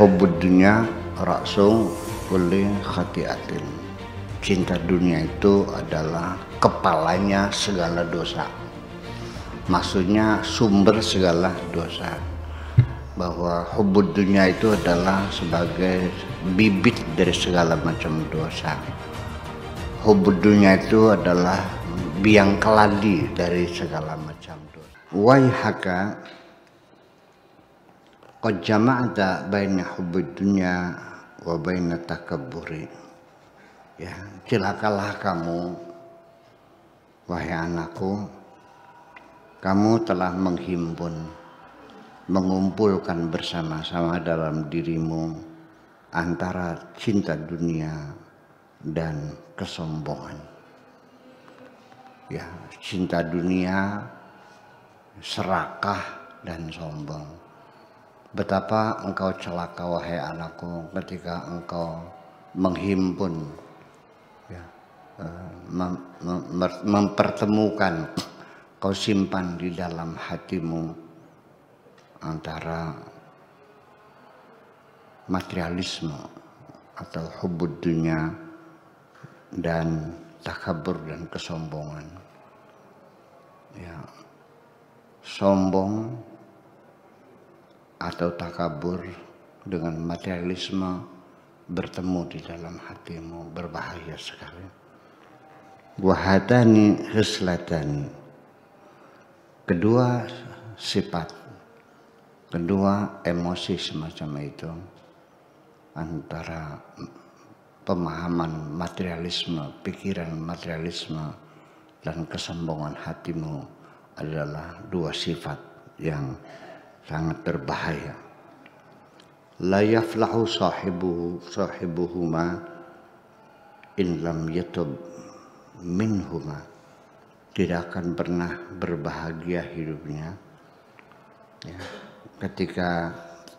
Hubbud dunya ra'su kulli khati'atin. Cinta dunia itu adalah kepalanya segala dosa. Maksudnya sumber segala dosa. Bahwa hubbud dunya itu adalah sebagai bibit dari segala macam dosa. Hubbud dunya itu adalah biang keladi dari segala macam dosa. Waihaka qad jama'ta baina hubbud dunya wa baina takabburi. Ya, celakalah kamu wahai anakku, kamu telah mengumpulkan bersama-sama dalam dirimu antara cinta dunia dan kesombongan. Ya, cinta dunia, serakah dan sombong. Betapa engkau celaka wahai anakku ketika engkau menghimpun, ya, mempertemukan, kau simpan di dalam hatimu antara materialisme atau hubbud dunya dan takabur dan kesombongan. Ya, sombong atau takabur dengan materialisme bertemu di dalam hatimu, berbahaya sekali. Wahadani hislatani, kedua sifat, kedua emosi semacam itu, antara pemahaman materialisme, pikiran materialisme dan kesombongan hatimu adalah dua sifat yang sangat berbahaya. La yaflahu sahibuhuma in lam yatub minhuma. Tidak akan pernah berbahagia hidupnya, ya, ketika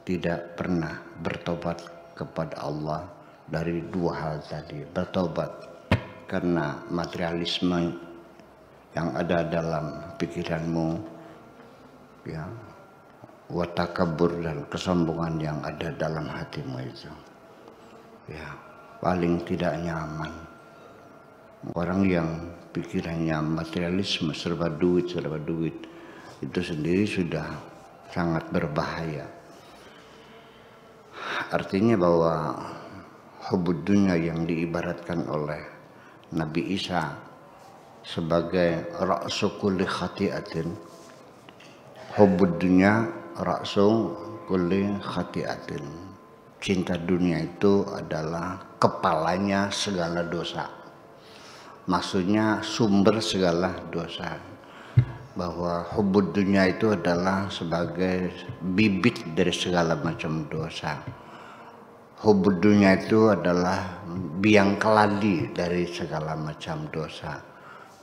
tidak pernah bertobat kepada Allah dari dua hal tadi. Bertobat karena materialisme yang ada dalam pikiranmu, ya, wa takabur dan kesombongan yang ada dalam hatimu itu. Ya, paling tidak nyaman. Orang yang pikirannya materialisme, serba duit itu sendiri sudah sangat berbahaya. Artinya bahwa hubbud dunya yang diibaratkan oleh Nabi Isa sebagai ra'su kulli khati'atin, hubbud dunya ra'su kulli khati'atin. Cinta dunia itu adalah kepalanya segala dosa. Maksudnya sumber segala dosa. Bahwa hubbud dunya itu adalah sebagai bibit dari segala macam dosa. Hubbud dunya itu adalah biang keladi dari segala macam dosa.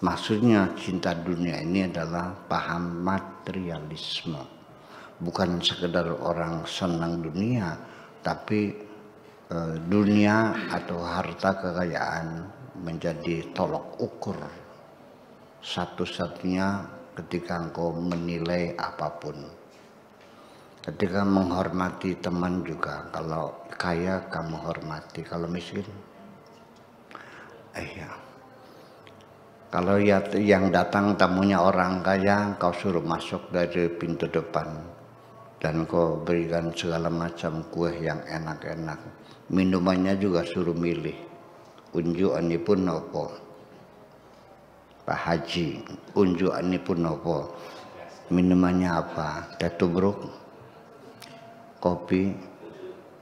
Maksudnya cinta dunia ini adalah paham materialisme. Bukan sekedar orang senang dunia, tapi dunia atau harta kekayaan menjadi tolok ukur satu-satunya ketika engkau menilai apapun. Ketika menghormati teman juga, kalau kaya kamu hormati, kalau miskin ya. Kalau yang datang tamunya orang kaya, kau suruh masuk dari pintu depan dan kau berikan segala macam kue yang enak-enak. Minumannya juga suruh milih. Unjukanipun nopo, Pak Haji, unjukanipun nopo, minumannya apa? Teh tubruk, kopi,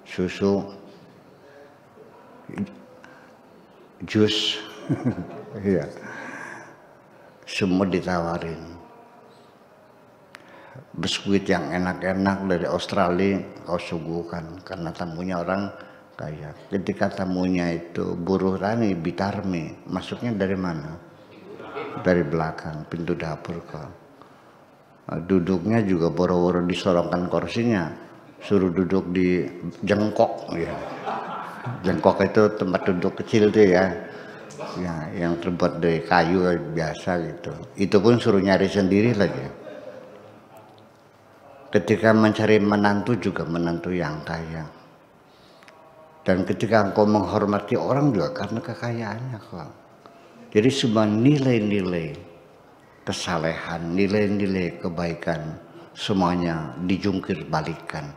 susu, jus, ya, semua ditawarin. Biskuit yang enak-enak dari Australia kau suguhkan karena tamunya orang kaya. Ketika tamunya itu buruh tani bitarmi, masuknya dari mana? Dari belakang, pintu dapur kok. Duduknya juga boro-boro disorongkan kursinya, suruh duduk di jengkok, ya. Jengkok itu tempat duduk kecil tuh ya, yang terbuat dari kayu biasa gitu. Itu pun suruh nyari sendiri lagi. Ketika mencari menantu juga menantu yang kaya. Dan ketika engkau menghormati orang juga karena kekayaannya kok. Jadi semua nilai-nilai kesalehan, nilai-nilai kebaikan semuanya dijungkir balikan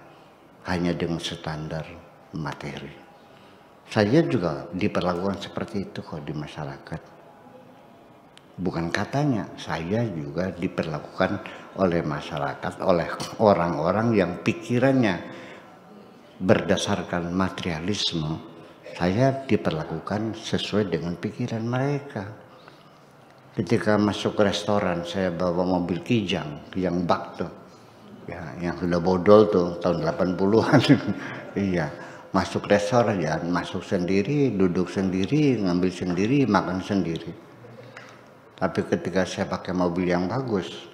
hanya dengan standar materi. Saya juga diperlakukan seperti itu kok di masyarakat. Bukan katanya, saya juga diperlakukan oleh masyarakat, oleh orang-orang yang pikirannya berdasarkan materialisme. Saya diperlakukan sesuai dengan pikiran mereka. Ketika masuk restoran, saya bawa mobil Kijang yang bak tuh, ya, yang sudah bodol tuh tahun 80-an. Iya, masuk restoran ya, masuk sendiri, duduk sendiri, ngambil sendiri, makan sendiri. Tapi ketika saya pakai mobil yang bagus,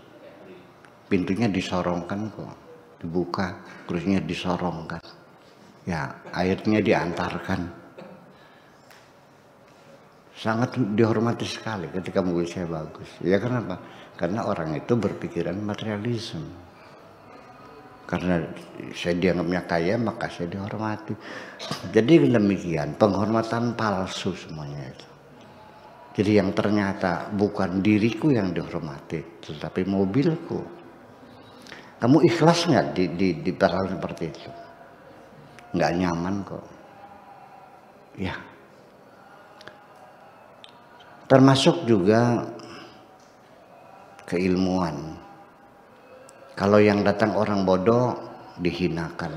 pintunya disorongkan kok, dibuka, kursinya disorongkan. Ya, airnya diantarkan. Sangat dihormati sekali ketika mobil saya bagus. Ya kenapa? Karena orang itu berpikiran materialisme. Karena saya dianggapnya kaya, maka saya dihormati. Jadi demikian, penghormatan palsu semuanya itu. Jadi yang ternyata bukan diriku yang dihormati, tetapi mobilku. Kamu ikhlas nggak di hal seperti itu? Nggak nyaman kok. Ya. Termasuk juga keilmuan. Kalau yang datang orang bodoh dihinakan.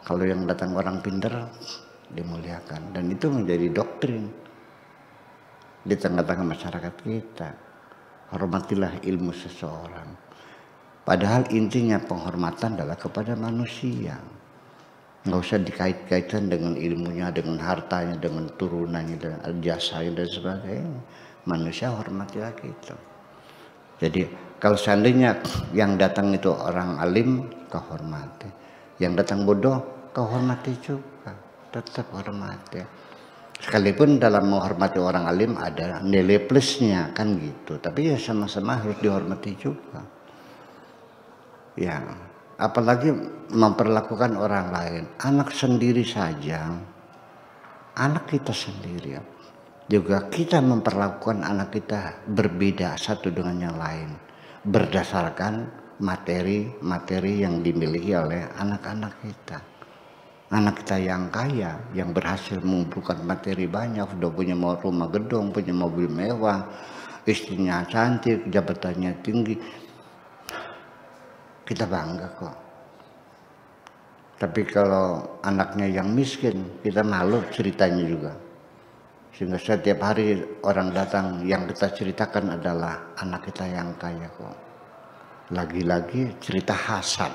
Kalau yang datang orang pintar dimuliakan. Dan itu menjadi doktrin di tengah-tengah masyarakat kita. Hormatilah ilmu seseorang. Padahal intinya penghormatan adalah kepada manusia. Nggak usah dikait-kaitkan dengan ilmunya, dengan hartanya, dengan turunannya, dengan jasanya dan sebagainya. Manusia hormatilah kita. Jadi kalau seandainya yang datang itu orang alim, kau hormati. Yang datang bodoh, kau hormati juga. Tetap hormati. Sekalipun dalam menghormati orang alim ada nilai plusnya kan gitu. Tapi ya sama-sama harus dihormati juga. Ya. Apalagi memperlakukan orang lain, anak sendiri saja, anak kita sendiri juga kita memperlakukan anak kita berbeda satu dengan yang lain berdasarkan materi-materi yang dimiliki oleh anak-anak kita. Anak kita yang kaya, yang berhasil mengumpulkan materi banyak, sudah punya rumah gedung, punya mobil mewah, istrinya cantik, jabatannya tinggi. Kita bangga kok. Tapi kalau anaknya yang miskin, kita malu ceritanya juga. Sehingga setiap hari orang datang yang kita ceritakan adalah anak kita yang kaya kok. Lagi-lagi cerita Hasan.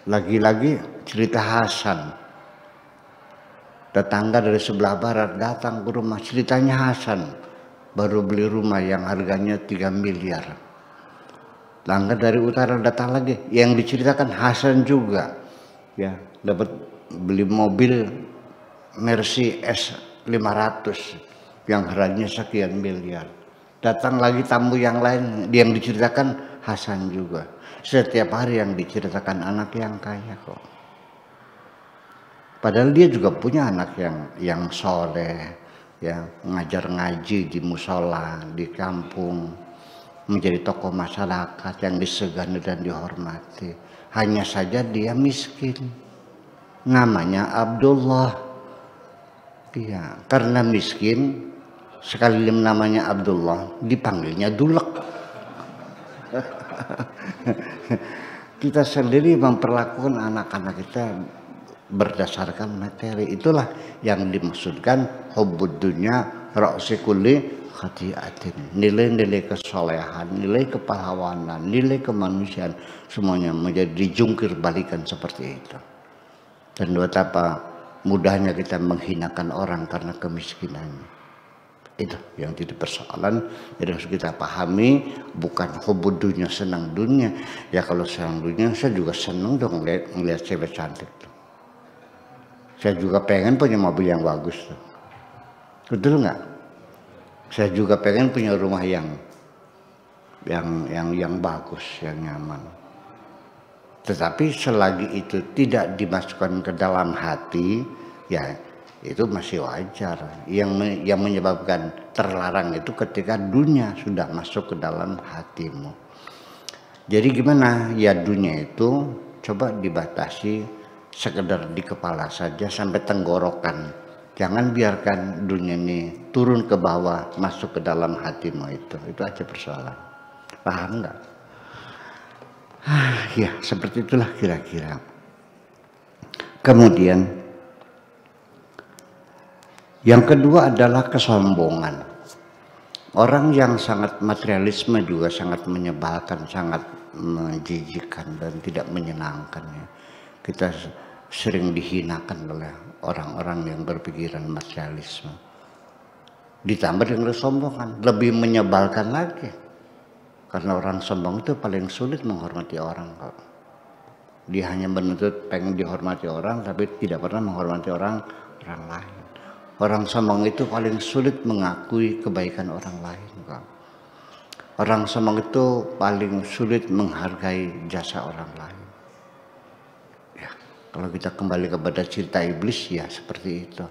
Lagi-lagi cerita Hasan. Tetangga dari sebelah barat datang ke rumah, ceritanya Hasan. Baru beli rumah yang harganya 3 miliar. Langgar dari utara datang lagi, yang diceritakan Hasan juga, ya dapat beli mobil Mercy S500 yang harganya sekian miliar. Datang lagi tamu yang lain, yang diceritakan Hasan juga. Setiap hari yang diceritakan anak yang kaya kok. Padahal dia juga punya anak yang soleh, ya ngajar ngaji di musola, di kampung. Menjadi tokoh masyarakat yang disegani dan dihormati. Hanya saja dia miskin. Namanya Abdullah. Iya, karena miskin, sekali namanya Abdullah, dipanggilnya Dulek. Kita sendiri memperlakukan anak-anak kita berdasarkan materi. Itulah yang dimaksudkan hubbud dunya ra'si kulli khati'atin. Nilai-nilai kesolehan, nilai kepahlawanan, nilai kemanusiaan semuanya menjadi dijungkir balikan seperti itu. Dan betapa mudahnya kita menghinakan orang karena kemiskinannya. Itu yang jadi persoalan. Jadi harus kita pahami, bukan hubbud dunya, senang dunia. Ya kalau senang dunia saya juga senang dong ngeliat cewek cantik tuh. Saya juga pengen punya mobil yang bagus tuh. Betul nggak? Saya juga pengen punya rumah yang bagus, yang nyaman. Tetapi selagi itu tidak dimasukkan ke dalam hati, ya itu masih wajar. Yang menyebabkan terlarang itu ketika dunia sudah masuk ke dalam hatimu. Jadi gimana? Ya dunia itu coba dibatasi sekedar di kepala saja sampai tenggorokan. Jangan biarkan dunia ini turun ke bawah, masuk ke dalam hatimu itu. Itu aja persoalan. Paham nggak? Ya seperti itulah kira-kira. Kemudian yang kedua adalah kesombongan. Orang yang sangat materialisme juga sangat menyebalkan, sangat menjijikkan dan tidak menyenangkan ya. Kita sering dihinakan oleh orang-orang yang berpikiran materialisme. Ditambah dengan kesombongan, lebih menyebalkan lagi. Karena orang sombong itu paling sulit menghormati orang. Dia hanya menuntut pengen dihormati orang, tapi tidak pernah menghormati orang lain. Orang sombong itu paling sulit mengakui kebaikan orang lain. Orang sombong itu paling sulit menghargai jasa orang lain. Ya, kalau kita kembali kepada cerita iblis ya seperti itu.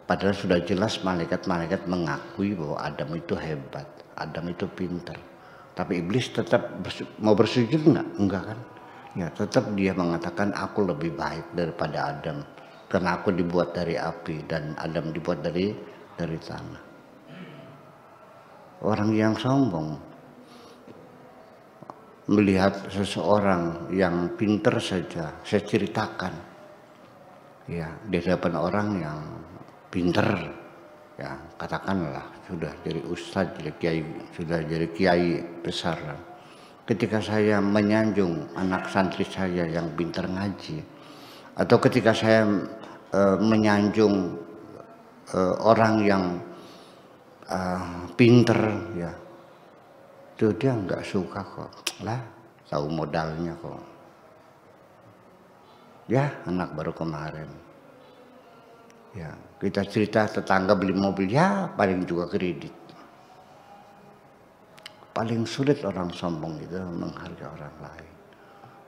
Padahal sudah jelas malaikat-malaikat mengakui bahwa Adam itu hebat, Adam itu pintar. Tapi iblis tetap mau bersujud enggak kan? Ya tetap dia mengatakan aku lebih baik daripada Adam. Karena aku dibuat dari api dan Adam dibuat dari tanah. Orang yang sombong melihat seseorang yang pintar saja, saya ceritakan. Ya, di hadapan orang yang pintar, ya katakanlah sudah jadi ustadz, jadi kiai, sudah jadi kiai besar. Ketika saya menyanjung anak santri saya yang pintar ngaji, atau ketika saya menyanjung orang yang pinter ya, itu dia nggak suka kok. Lah tahu modalnya kok. Ya anak baru kemarin. Ya kita cerita tetangga beli mobil ya paling juga kredit. Paling sulit orang sombong itu menghargai orang lain.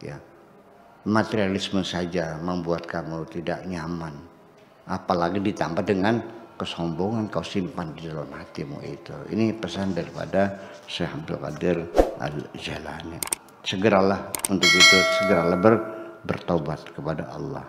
Ya. Materialisme saja membuat kamu tidak nyaman, apalagi ditambah dengan kesombongan kau simpan di dalam hatimu itu. Ini pesan daripada Syekh Abdul Qadir Al-Jailani. Segeralah untuk itu, segeralah bertobat kepada Allah.